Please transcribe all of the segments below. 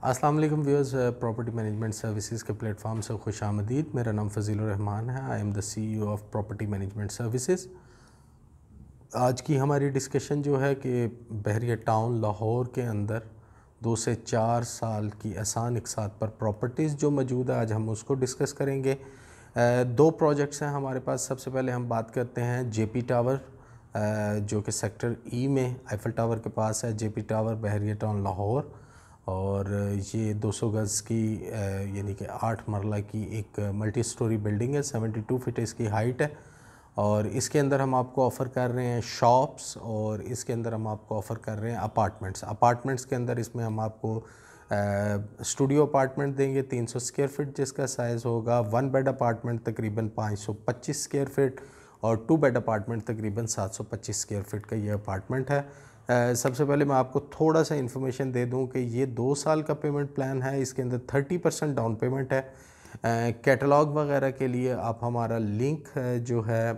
अस्सलाम वालेकुम viewers, property management services के प्लेटफॉर्म से खुश आमदीद। मेरा नाम फजील रहमान है। I am the CEO of property management services. आज की हमारी डिस्कशन जो है कि बहरिया टाउन लाहौर के अंदर 2 से 4 साल की आसान इकसात पर प्रॉपर्टीज़ जो मौजूद है, आज हम उसको डिस्कस करेंगे। 2 प्रोजेक्ट्स हैं हमारे पास। सबसे पहले हम बात करते हैं जेपी टावर, जो कि सेक्टर ई में आईफल टावर के पास है। JP tower Bahria Town Lahore, और ये 200 गज़ की यानी कि 8 मरला की एक मल्टी स्टोरी बिल्डिंग है। 72 फीट इसकी हाइट है, और इसके अंदर हम आपको ऑफ़र कर रहे हैं शॉप्स, और इसके अंदर हम आपको ऑफ़र कर रहे हैं अपार्टमेंट्स के अंदर इसमें हम आपको स्टूडियो अपार्टमेंट देंगे 300 स्क्वायर फीट जिसका साइज़ होगा। 1 बेड अपार्टमेंट तकरीबन 525 स्क्वायर फीट, और 2 बेड अपार्टमेंट तकरीबन 725 स्क्वायर फीट का ये अपार्टमेंट है। सबसे पहले मैं आपको थोड़ा सा इन्फॉर्मेशन दे दूं कि ये 2 साल का पेमेंट प्लान है। इसके अंदर 30% डाउन पेमेंट है। कैटलॉग वगैरह के लिए आप हमारा लिंक जो है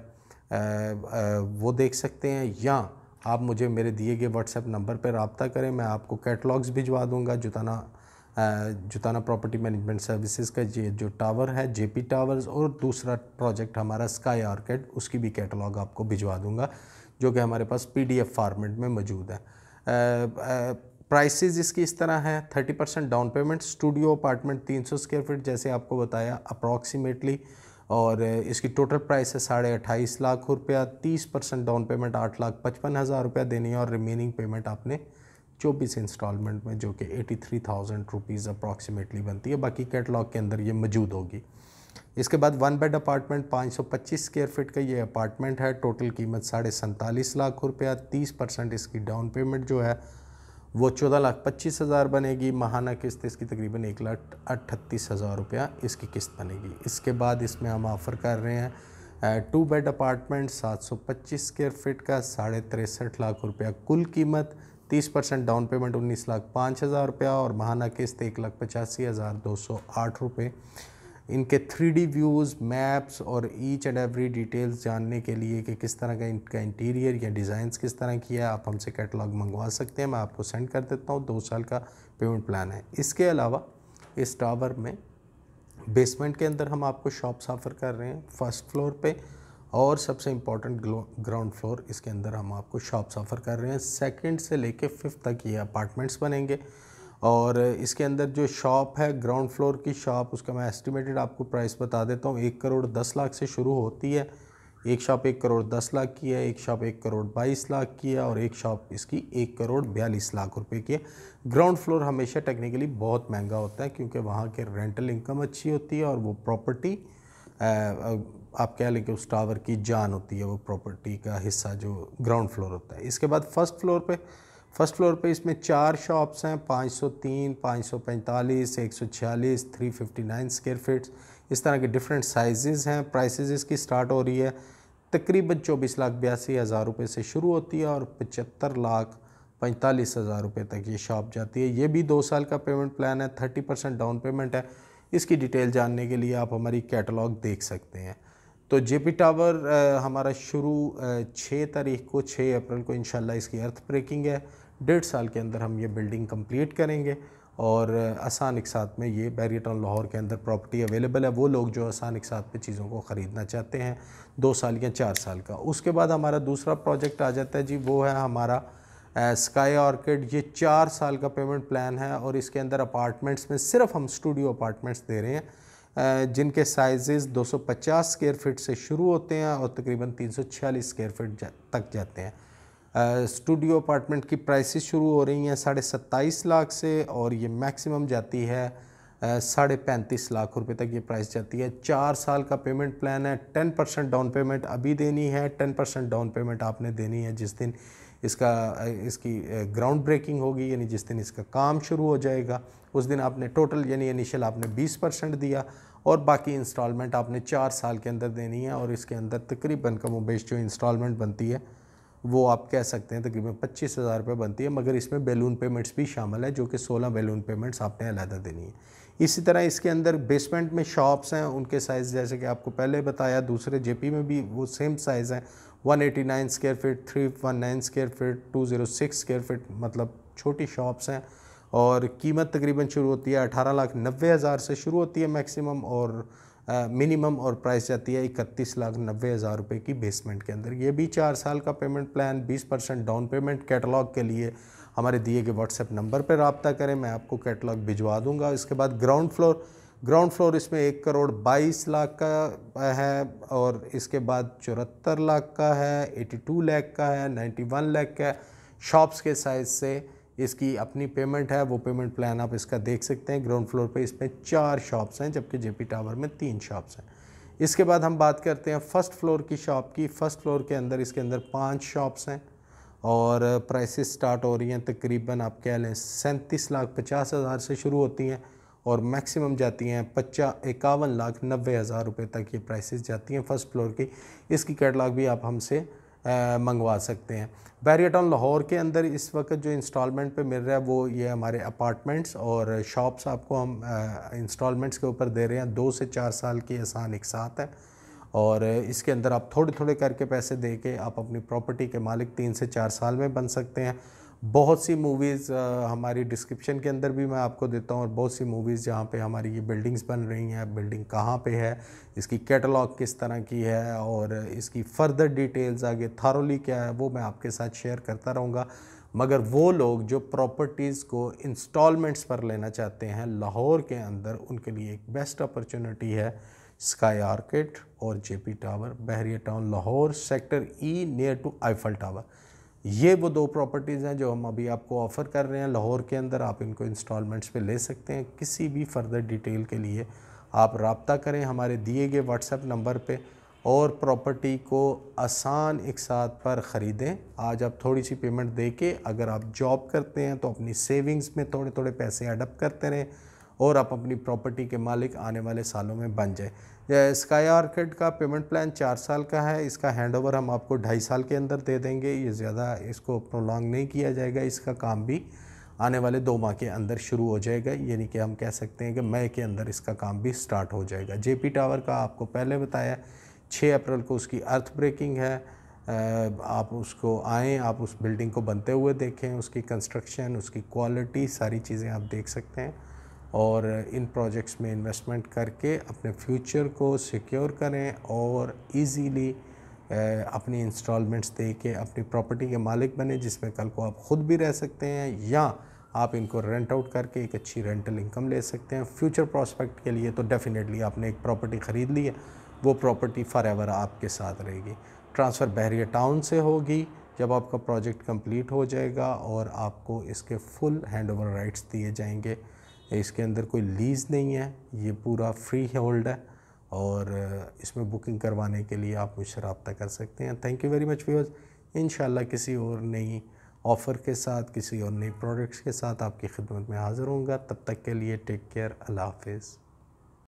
वो देख सकते हैं, या आप मुझे मेरे दिए गए व्हाट्सएप नंबर पर रब्ता करें। मैं आपको कैटलॉग्स भिजवा दूंगा। जुताना प्रॉपर्टी मैनेजमेंट सर्विसेज का ये जो टावर है जेपी टावर्स, और दूसरा प्रोजेक्ट हमारा स्काई आर्किड, उसकी भी कैटलॉग आपको भिजवा दूंगा जो कि हमारे पास PDF फॉर्मेट में मौजूद है। प्राइसेस इसकी इस तरह है। 30% down payment, studio apartment 300 square feet जैसे आपको बताया अप्रॉक्सीमेटली, और इसकी टोटल प्राइस है 28.5 लाख रुपया। 30% डाउन पेमेंट 8,55,000 रुपया देनी है, और रिमेनिंग पेमेंट आपने 24 इंस्टॉलमेंट में जो कि 83,000 रुपीज़ अप्रॉक्सीमेटली बनती है। बाकी कैटलॉग के अंदर ये मौजूद होगी। इसके बाद 1 बेड अपार्टमेंट 525 स्क्वायर फीट का ये अपार्टमेंट है। टोटल कीमत 47.5 लाख रुपया। 30% इसकी डाउन पेमेंट जो है वो 14,25,000 बनेगी। माहाना किस्त इसकी तकरीबन 1,38,000 रुपया इसकी किस्त बनेगी। इसके बाद इसमें हम ऑफ़र कर रहे हैं 2 बेड अपार्टमेंट 725 स्क्वायर फीट का 63.5 लाख रुपया कुल कीमत। 30% डाउन पेमेंट 19,05,000 रुपया, और माहाना किस्त 1,85,208 रुपये। इनके 3D व्यूज़, मैप्स और ईच एंड एवरी डिटेल्स जानने के लिए कि किस तरह का इनका इंटीरियर या डिज़ाइंस किस तरह किया है, आप हमसे कैटलॉग मंगवा सकते हैं। मैं आपको सेंड कर देता हूँ। 2 साल का पेमेंट प्लान है। इसके अलावा इस टावर में बेसमेंट के अंदर हम आपको शॉप्स ऑफ़र कर रहे हैं फर्स्ट फ्लोर पे, और सबसे इम्पॉर्टेंट ग्राउंड फ्लोर इसके अंदर हम आपको शॉप्स ऑफ़र कर रहे हैं। सेकंड से लेके 5th तक ये अपार्टमेंट्स बनेंगे। और इसके अंदर जो शॉप है ग्राउंड फ्लोर की शॉप, उसका मैं एस्टिमेटेड आपको प्राइस बता देता हूँ। 1 करोड़ 10 लाख से शुरू होती है। एक शॉप 1 करोड़ 10 लाख की है, एक शॉप 1 करोड़ 22 लाख की है, और एक शॉप इसकी 1 करोड़ 42 लाख रुपए की है। ग्राउंड फ्लोर हमेशा टेक्निकली बहुत महंगा होता है, क्योंकि वहाँ के रेंटल इनकम अच्छी होती है, और वो प्रॉपर्टी आप कह लें कि उस टावर की जान होती है, वो प्रॉपर्टी का हिस्सा जो ग्राउंड फ्लोर होता है। इसके बाद फर्स्ट फ्लोर पे इसमें 4 शॉप्स हैं। 503, 545, 146, 359 स्क्वायर फीट्स, इस तरह के डिफरेंट साइजेस हैं। प्राइसेस इसकी स्टार्ट हो रही है तकरीबन 24,82,000 रुपये से शुरू होती है, और 75,45,000 रुपये तक ये शॉप जाती है। ये भी 2 साल का पेमेंट प्लान है। 30% डाउन पेमेंट है। इसकी डिटेल जानने के लिए आप हमारी कैटलॉग देख सकते हैं। तो जेपी टावर हमारा शुरू 6 तारीख को, 6 अप्रैल को इंशाल्लाह इसकी अर्थ ब्रेकिंग है। 1.5 साल के अंदर हम ये बिल्डिंग कंप्लीट करेंगे, और आसान एक साथ में ये बहरिया टाउन लाहौर के अंदर प्रॉपर्टी अवेलेबल है। वो लोग जो आसान एक साथ पे चीज़ों को ख़रीदना चाहते हैं 2 साल या 4 साल का। उसके बाद हमारा दूसरा प्रोजेक्ट आ जाता है जी, वो है हमारा स्काई आर्किड। ये 4 साल का पेमेंट प्लान है, और इसके अंदर अपार्टमेंट्स में सिर्फ हम स्टूडियो अपार्टमेंट्स दे रहे हैं, जिनके साइजेस 250 स्क्वायर फीट से शुरू होते हैं और तकरीबन 346 स्क्वायर फीट तक जाते हैं। स्टूडियो अपार्टमेंट की प्राइसेस शुरू हो रही हैं 27.5 लाख से, और ये मैक्सिमम जाती है 35.5 लाख रुपए तक ये प्राइस जाती है। 4 साल का पेमेंट प्लान है। 10% डाउन पेमेंट अभी देनी है। 10% डाउन पेमेंट आपने देनी है जिस दिन इसकी ग्राउंड ब्रेकिंग होगी, यानी जिस दिन इसका काम शुरू हो जाएगा उस दिन आपने टोटल यानी इनिशियल आपने 20% दिया, और बाकी इंस्टॉलमेंट आपने 4 साल के अंदर देनी है। और इसके अंदर तकरीबन कमोबेश जो इंस्टॉलमेंट बनती है वो आप कह सकते हैं तकरीबन 25,000 रुपये बनती है, मगर इसमें बैलून पेमेंट्स भी शामिल है, जो कि 16 बैलून पेमेंट्स आपने अलहदा देनी है। इसी तरह इसके अंदर बेसमेंट में शॉप्स हैं, उनके साइज़ जैसे कि आपको पहले बताया, दूसरे जेपी में भी वो सेम साइज़ हैं। 189 square feet, 319 square feet, 206 square feet, मतलब छोटी शॉप्स हैं। और कीमत तकरीबन शुरू होती है 18,90,000 से शुरू होती है मैक्सिमम, और मिनिमम, और प्राइस जाती है 31,90,000 रुपये की बेसमेंट के अंदर। ये भी 4 साल का payment plan, 20% down payment. Catalogue के लिए हमारे दिए गए व्हाट्सएप नंबर पर रब्ता करें, मैं आपको कैटलॉग भिजवा दूंगा। इसके बाद ग्राउंड फ्लोर इसमें 1,22,00,000 का है, और इसके बाद 74 लाख का है, 82 लाख का है, 91 लाख का है। शॉप्स के साइज से इसकी अपनी पेमेंट है, वो पेमेंट प्लान आप इसका देख सकते हैं। ग्राउंड फ्लोर पे इसमें 4 शॉप्स हैं, जबकि जेपी टावर में 3 शॉप्स हैं। इसके बाद हम बात करते हैं फर्स्ट फ्लोर की शॉप की। फर्स्ट फ्लोर के अंदर इसके अंदर 5 शॉप्स हैं, और प्राइसेस स्टार्ट हो रही हैं तकरीबन आप कह लें 37,50,000 से शुरू होती हैं, और मैक्सिमम जाती हैं 51,90,000 रुपये तक ये प्राइसेस जाती हैं फर्स्ट फ्लोर की। इसकी कैटलॉग भी आप हमसे मंगवा सकते हैं। बैरिया टाउन लाहौर के अंदर इस वक्त जो इंस्टॉलमेंट पे मिल रहा है वो ये हमारे अपार्टमेंट्स और शॉप्स आपको हम इंस्टॉलमेंट्स के ऊपर दे रहे हैं। 2 से 4 साल की आसान एक साथ है, और इसके अंदर आप थोड़े थोड़े करके पैसे दे के आप अपनी प्रॉपर्टी के मालिक 3 से 4 साल में बन सकते हैं। बहुत सी मूवीज़ हमारी डिस्क्रिप्शन के अंदर भी मैं आपको देता हूँ, और बहुत सी मूवीज़ जहाँ पे हमारी ये बिल्डिंग्स बन रही हैं, बिल्डिंग कहाँ पे है, इसकी कैटलॉग किस तरह की है, और इसकी फ़र्दर डिटेल्स आगे थारोली क्या है, वो मैं आपके साथ शेयर करता रहूँगा। मगर वो लोग जो प्रॉपर्टीज़ को इंस्टॉलमेंट्स पर लेना चाहते हैं लाहौर के अंदर, उनके लिए एक बेस्ट अपॉर्चुनिटी है स्काई आर्किड और JP tower, Bahria Town Lahore, sector E near to Eiffel Tower. ये वो 2 प्रॉपर्टीज़ हैं जो हम अभी आपको ऑफ़र कर रहे हैं लाहौर के अंदर। आप इनको इंस्टॉलमेंट्स पे ले सकते हैं। किसी भी फर्दर डिटेल के लिए आप रब्ता करें हमारे दिए गए व्हाट्सएप नंबर पे, और प्रॉपर्टी को आसान एक साथ पर ख़रीदें। आज आप थोड़ी सी पेमेंट दे के, अगर आप जॉब करते हैं तो अपनी सेविंग्स में थोड़े थोड़े पैसे एडअप करते रहें, और आप अपनी प्रॉपर्टी के मालिक आने वाले सालों में बन जाए। स्काई आर्किड का पेमेंट प्लान 4 साल का है। इसका हैंडओवर हम आपको 2.5 साल के अंदर दे देंगे। ये ज़्यादा इसको प्रोलॉन्ग नहीं किया जाएगा। इसका काम भी आने वाले 2 माह के अंदर शुरू हो जाएगा, यानी कि हम कह सकते हैं कि मई के अंदर इसका काम भी स्टार्ट हो जाएगा। जेपी टावर का आपको पहले बताया 6 अप्रैल को उसकी अर्थ ब्रेकिंग है। आप उसको आएँ, आप उस बिल्डिंग को बनते हुए देखें, उसकी कंस्ट्रक्शन, उसकी क्वालिटी, सारी चीज़ें आप देख सकते हैं, और इन प्रोजेक्ट्स में इन्वेस्टमेंट करके अपने फ्यूचर को सिक्योर करें, और इजीली अपनी इंस्टॉलमेंट्स दे के अपनी प्रॉपर्टी के मालिक बने, जिसमें कल को आप ख़ुद भी रह सकते हैं, या आप इनको रेंट आउट करके एक अच्छी रेंटल इनकम ले सकते हैं। फ्यूचर प्रॉस्पेक्ट के लिए तो डेफिनेटली आपने एक प्रॉपर्टी ख़रीद ली है, वो प्रॉपर्टी फॉरएवर आपके साथ रहेगी। ट्रांसफ़र बहरिया टाउन से होगी जब आपका प्रोजेक्ट कंप्लीट हो जाएगा, और आपको इसके फुल हैंडओवर राइट्स दिए जाएंगे। इसके अंदर कोई लीज़ नहीं है, ये पूरा फ्री होल्ड है, और इसमें बुकिंग करवाने के लिए आप मुझसे रब्ता कर सकते हैं। Thank you very much viewers. इंशाल्लाह किसी और नई ऑफ़र के साथ, किसी और नई प्रोडक्ट्स के साथ आपकी खिदमत में हाज़िर होऊंगा। तब तक के लिए टेक केयर, अल्लाह हाफ़िज़।